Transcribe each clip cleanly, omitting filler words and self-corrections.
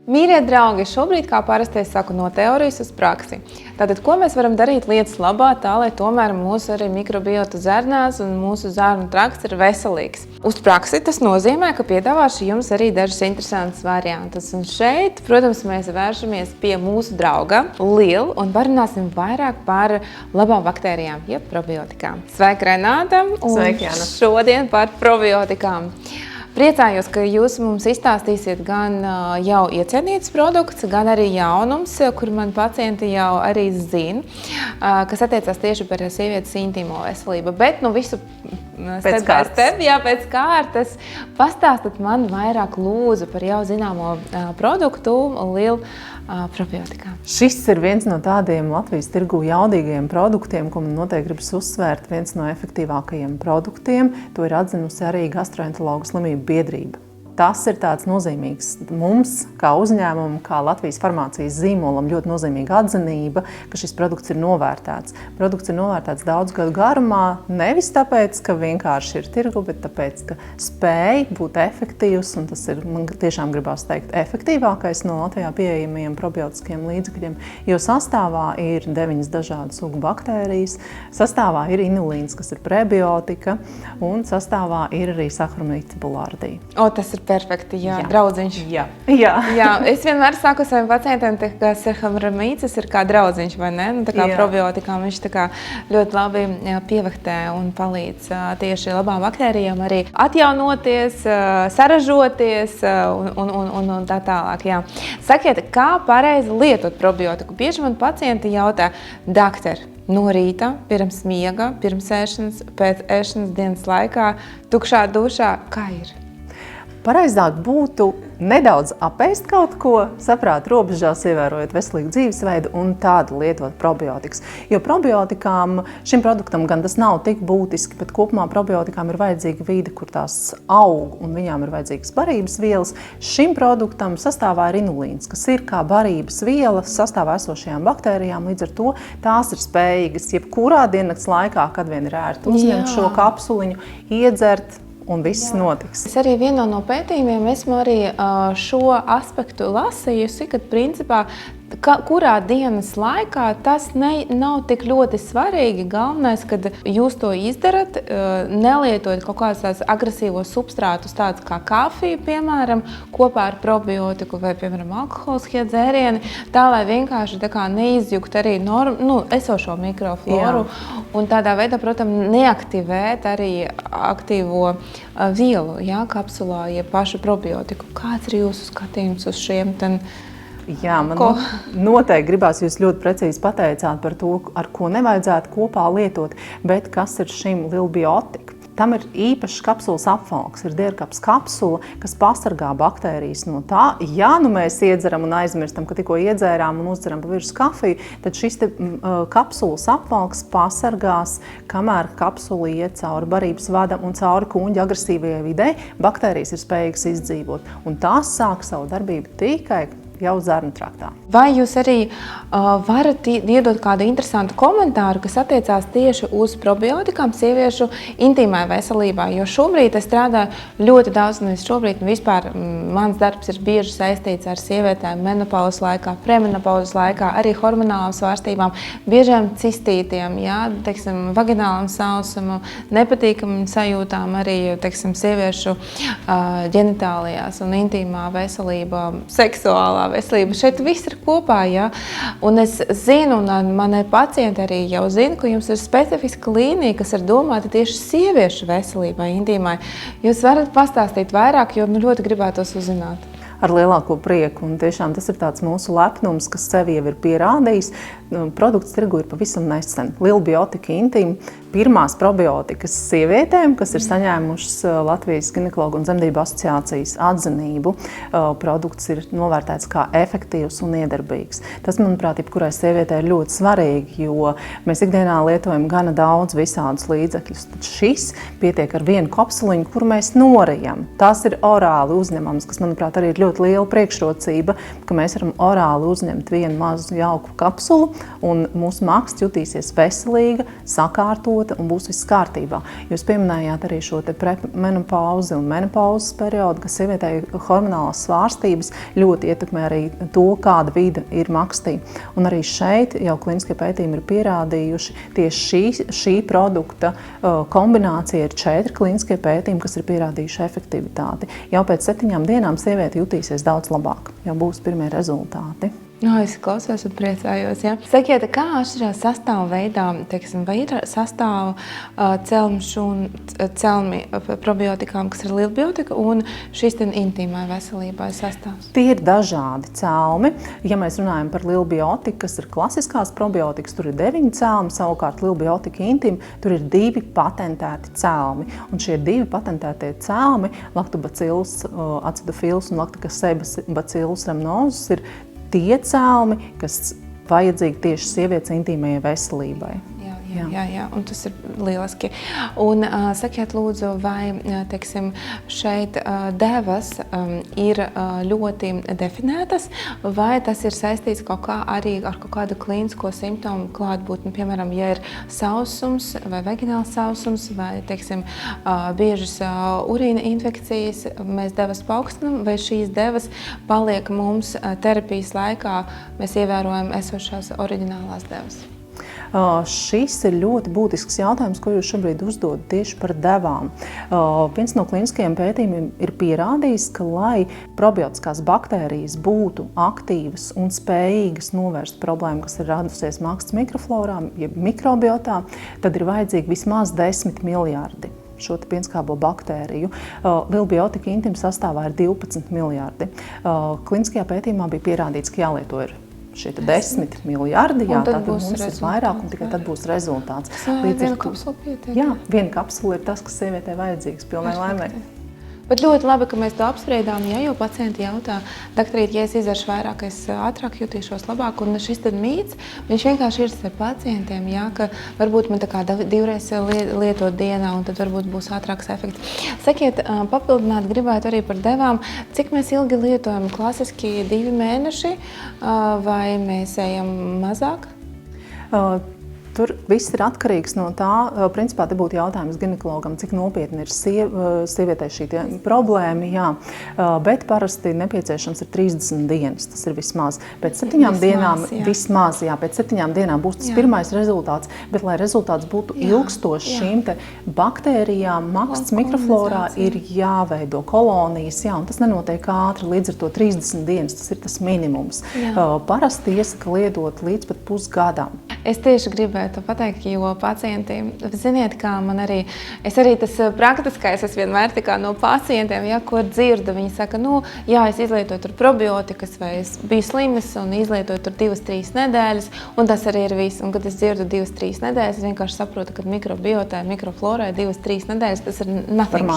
Mīļie draugi, šobrīd, kā parasti es saku, no teorijas uz praksi. Tātad, ko mēs varam darīt lietas labā, tā, lai tomēr mūsu arī mikrobiota zarnās un mūsu zarnu trakts ir veselīgs. Uz praksi tas nozīmē, ka piedāvāšu jums arī dažas interesantas variantas. Un šeit, protams, mēs vēršamies pie mūsu drauga Lil un parunāsim vairāk par labām baktērijām, jeb probiotikām. Sveika, Renāta! Sveika, Jāna! Šodien par probiotikām. Priecājos, ka jūs mums izstāstīsiet gan jau iecienītus produktus, gan arī jaunums, kur mani pacienti jau arī zina, kas attiecās tieši par sievietes intīmo veselību. Bet visu pēc kārtas pastāstat man vairāk lūdzu par jau zināmo produktu Lil probiotikām. Šis ir viens no tādiem Latvijas tirgū jaudīgajiem produktiem, ko man noteikti gribas uzsvērt, viens no efektīvākajiem produktiem. To ir atzinusi arī Gastroenterologu slimību biedrība. Tas ir tāds nozīmīgs mums, kā uzņēmumam, kā Latvijas farmācijas zīmolam, ļoti nozīmīga atzinība, ka šis produkts ir novērtēts. Produkts ir novērtēts daudz gadu garumā, nevis tāpēc, ka vienkārši ir tirgu, bet tāpēc, ka spēj būt efektīvs, un tas ir, man tiešām gribās teikt, efektīvākais no Latvijā pieejamajiem probiotiskiem līdzekļiem, jo sastāvā ir 9 dažādas sugu baktērijas, sastāvā ir inulīns, kas ir prebiotika, un sastāvā ir arī Saccharomyces boulardii. Tas ir perfekti, draudziņš. Jā. Es vienmēr saku saviem pacientiem, ka Saccharomyces ir kā draudziņš, vai ne? Tā kā probiotikām viņš tā kā ļoti labi pievaktē un palīdz tieši labām baktērijām arī atjaunoties, saražoties un tā tālāk. Jā. Sakiet, kā pareizi lietot probiotiku? Bieži man pacienti jautā, doktor, no rīta, pirms miega, pirms ēšanas, pēc ēšanas dienas laikā, tukšā dušā, kā ir? Pareizāk būtu nedaudz apēst kaut ko, saprāt robežās, ievērojot veselīgu dzīvesveidu un tādu lietot probiotikas. Jo probiotikām, šim produktam gan tas nav tik būtiski, bet kopumā probiotikām ir vajadzīga vide, kur tās aug un viņām ir vajadzīgas barības vielas. Šim produktam sastāvā ir inulīns, kas ir kā barības viela sastāvā esošajām baktērijām. Līdz ar to tās ir spējīgas jebkurā diennakts laikā, kad vien ir ērti uzņemt šo kapsuliņu, iedzert, un viss notiks. Es arī vienā no pētījumiem esmu arī šo aspektu lasījusi, kad principā kurā dienas laikā tas nav tik ļoti svarīgi. Galvenais, kad jūs to izdarat, nelietojot kaut kādus tādus agresīvos substrātus, tādus kā kafija, piemēram, kopā ar probiotiku vai, piemēram, alkoholiskie dzērieni, tā, lai vienkārši tā kā neizjukt arī esošo mikrofloru un tādā veidā, protams, neaktivēt arī aktīvo vielu, kapsulā, ja pašu probiotiku. Kāds ir jūsu skatījums uz šiem Jā, man noteikti gribās, jūs ļoti precīzi pateicāt par to, ar ko nevajadzētu kopā lietot, bet kas ir šim Lil Biotika? Tam ir īpašs kapsulas apvalks, ir dierkaps kapsula, kas pasargā baktērijas no tā. Ja mēs iedzeram un aizmirstam, ka tikko iedzērām un uzdzeram pa virsmu kafiju, tad šis kapsulas apvalks pasargās, kamēr kapsula iet cauri barības vadam un cauri kūņģa agresīvajai videi, baktērijas ir spējīgas izdzīvot. Un tās sāk savu darbību tikai jau zarnu traktā. Vai jūs arī varat iedot kādu interesantu komentāru, kas attiecās tieši uz probiotikām sieviešu intīmai veselībā? Jo šobrīd es strādāju ļoti daudz, vispār mans darbs ir bieži saistīts ar sievietēm menopauzes laikā, premenopauzes laikā, arī hormonālām svārstībām, biežiem cistītiem, vaginālam sausumu, nepatīkamam sajūtām arī, sieviešu ģenitālijās un intīmā veselībā, seksuālā veselība. Šeit viss ir kopā, Un es zinu, un mani pacienti arī jau zina, ka jums ir specifiska līnija, kas ir domāta tieši sieviešu veselībai, intīmai. Jūs varat pastāstīt vairāk, jo ļoti gribētos uzzināt. Ar lielāko prieku, un tiešām tas ir tāds mūsu lepnums, kas sevi jau ir pierādījis. Produkts tirgu ir pavisam nesen. Lil Biotika Intim, pirmās probiotikas sievietēm, kas ir saņēmušas Latvijas ginekologu un dzemdību asociācijas atzinību. Produkts ir novērtēts kā efektīvs un iedarbīgs. Tas, manuprāt, jebkurai sievietei ir ļoti svarīgi, jo mēs ikdienā lietojam gana daudz visādus līdzekļus. Tad šis pietiek ar vienu kapsuliņu, kuru mēs norejam. Tās ir orāli uzņemams, kas, manuprāt, arī ir ļoti ļoti liela priekšrocība, ka mēs varam orāli uzņemt vienu mazu jauku kapsulu, un mūsu maksts jutīsies veselīga, sakārtota un būs viss kārtībā. Jūs pieminējāt arī šo te premenopauzi un menopauzes periodu, ka sievietei hormonālās svārstības ļoti ietekmē arī to, kāda vide ir makstī. Un arī šeit jau klīniskie pētījumi ir pierādījuši tieši šī produkta kombinācija ir 4 klīniskie pētījumi, kas ir pierādījuši efektivitāti. Jau pēc 7 dienām sieviete jutīsies daudz labāk, jau būs pirmie rezultāti. Es klausos un priecājos. Ja? Sakiet, kā atšķirās sastāvu veidā, teiksim, vai ir sastāvu celmi probiotikām, kas ir lielbiotika, un šis intīmai veselībai sastāvs? Tie ir dažādi celmi. Ja mēs runājam par lielbiotiku, kas ir klasiskās probiotikas, tur ir 9 celmi, savukārt lielbiotika intīma, tur ir 2 patentēti celmi. Un šie 2 patentētie celmi, Lactobacillus acidophilus un Lactobacillus rhamnosus, ir tie celmi, kas vajadzīgi tieši sievietes intīmajai veselībai. Jā, un tas ir lieliski. Un sakiet, lūdzu, vai, teiksim, šeit devas ir ļoti definētas, vai tas ir saistīts kaut kā arī ar kaut kādu klīnisko simptomu klātbūtni, piemēram, ja ir sausums vai vagināls sausums, vai, teiksim, biežas urīna infekcijas, mēs devas paaugstinām, vai šīs devas paliek mums terapijas laikā, mēs ievērojam esošās oriģinālās devas? Šis ir ļoti būtisks jautājums, ko jūs šobrīd uzdodat tieši par devām. Viens no klīniskajiem pētījumiem ir pierādījis, ka, lai probiotiskās baktērijas būtu aktīvas un spējīgas novērst problēmu, kas ir radusies makstas mikroflorā, jeb mikrobiotā, tad ir vajadzīgi vismaz 10 miljardi šo pienskābo baktēriju. Lielbiotika intīma sastāvā ir 12 miljardi. Klīniskajā pētījumā bija pierādīts, ka jālieto ir šie 10 miljardi, tad mums ir vairāk, un tikai tad būs rezultāts. Viena kapsula pietiek? Jā, viena kapsula ir tas, kas sievietei vajadzīgs pilnai laimei. Bet ļoti labi, ka mēs to apspriedām, jo pacienti jautā, doktorīt, ja es izdaršu vairāk, es ātrāk jutīšos labāk, un šis tad mīts, viņš vienkārši ir ar pacientiem, ka varbūt man tā kā 2 reizes lietot dienā, un tad varbūt būs ātrāks efekts. Sakiet, papildināt gribētu arī par devām, cik mēs ilgi lietojam, klasiski 2 mēneši, vai mēs ejam mazāk? Tur viss ir atkarīgs no tā, principā te būtu jautājums ginekologam, cik nopietni ir sievietei šī problēma, jā, bet parasti nepieciešams ir 30 dienas, tas ir vismaz. Pēc 7 dienām, pēc 7 dienām būs tas pirmais rezultāts, bet lai rezultāts būtu ilgstošs, šīm te baktērijām, makstas mikroflorā ir jāveido kolonijas, un tas nenotiek ātri, līdz ar to 30 dienas, tas ir tas minimums. Parasti iesaka lietot līdz pat pusgadam. Es tieši gribētu pateikt, jo pacienti, ziniet, kā man arī, es tas praktiskais, es vienmēr no pacientiem, ko dzirdu, viņi saka, es izlietoju tur probiotikas, vai es biju slims un izlietoju tur 2-3 nedēļas, un tas arī ir viss. Un, kad es dzirdu 2-3 nedēļas, es vienkārši saprotu, ka mikrobiotai, mikroflorai 2-3 nedēļas, tas ir nothing,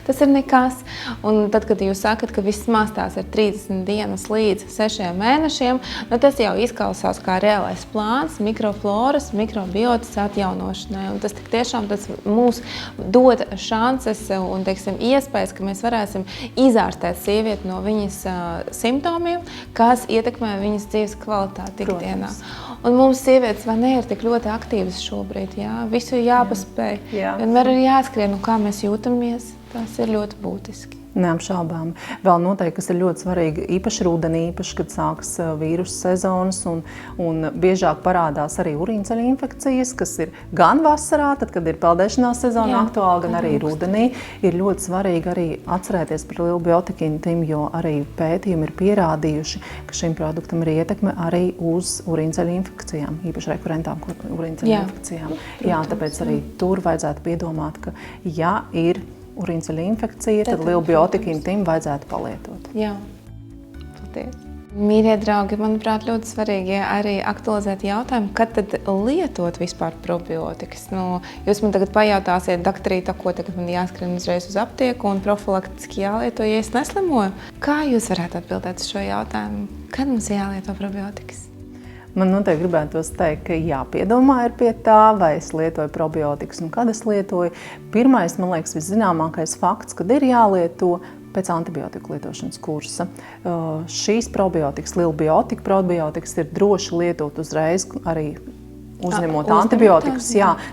tas ir nekas. Un tad, kad jūs sakat, ka vismaz tās ir 30 dienas līdz 6 mēnešiem, tas jau izklausās kā reālais plāns, mikrofloras, mikrobiotas atjaunošanai. Un tas tiešām mums dod šances un, teiksim, iespējas, ka mēs varēsim izārstēt sievieti no viņas simptomiem, kas ietekmē viņas dzīves kvalitāti ikdienā. Un mums sievietes ir tik ļoti aktīvas šobrīd, visu ir jāpaspēj. Vienmēr ir jāskrien, kā mēs jūtamies, tas ir ļoti būtiski. Neapšaubām. Vēl noteikti, kas ir ļoti svarīgi, īpaši rudenī, kad sākas vīrusu sezonas un biežāk parādās arī urīnceļa infekcijas, kas ir gan vasarā, tad, kad ir peldēšanās sezona aktuāla, gan arī rudenī. Ir ļoti svarīgi arī atcerēties par lielbiotika intīmu, jo arī pētījumi ir pierādījuši, ka šim produktam ir ietekme arī uz urīnceļa infekcijām, īpaši rekurentām urīnceļa infekcijām. Tāpēc arī tur vajadzētu piedomāt, ka ir urīnceļa infekcija, tad lielbiotika intīmu vajadzētu palietot. Jā, paldies. Mīļie draugi, manuprāt, ļoti svarīgi arī aktualizēt jautājumu, kad tad lietot vispār probiotikas. Jūs man tagad pajautāsiet, doktorīte, ko tagad man jāskrien uzreiz uz aptieku un profilaktiski jālieto, ja es neslimoju. Kā jūs varētu atbildēt uz šo jautājumu? Kad mums jālieto probiotikas? Man noteikti gribētos teikt, ka jāpiedomā ir pie tā, vai es lietoju probiotikas un kad es lietoju. Pirmais, man liekas, viszināmākais fakts, kad ir jālieto pēc antibiotiku lietošanas kursa. Šīs probiotikas, Lilbiotika probiotikas ir droši lietot uzreiz arī uzņemot antibiotikas,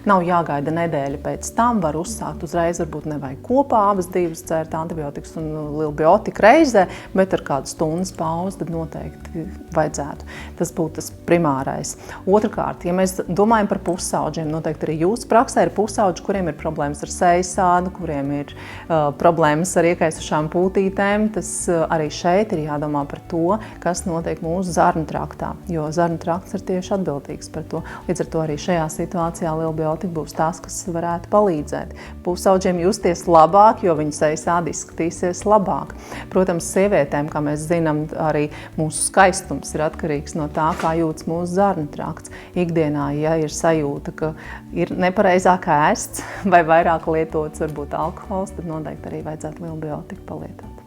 nav jāgaida nedēļa pēc tam, var uzsākt uzreiz, varbūt nevajag kopā abas divas dzert antibiotikas un Lilbiotika reizē, bet ar kādu stundas pauzi tad noteikti vajadzētu. Tas būtu tas primārais. Otrakārt, ja mēs domājam par pusauģiem, noteikti arī jūsu praksē ir pusauģi, kuriem ir problēmas ar sejasādu, kuriem ir problēmas ar iekaisušām pūtītēm, tas arī šeit ir jādomā par to, kas notiek mūsu zarnu traktā, jo zarnu trakts ir tieši atbildīgs par to. Līdz ar to arī šajā situācijā Lilbiotika būs tas, kas varētu palīdzēt. Pusauģiem justies labāk, jo viņu sejasāde izskatīsies labāk. Protams, sievietēm, kā mēs zinām, arī mūsu skaistums ir atkarīgs no tā, kā jūtas mūsu zarnu trakts. Ikdienā, ja ir sajūta, ka ir nepareizāk ēsts vai vairāk lietots varbūt alkohols, tad noteikti arī vajadzētu Lilbiotiku palietot.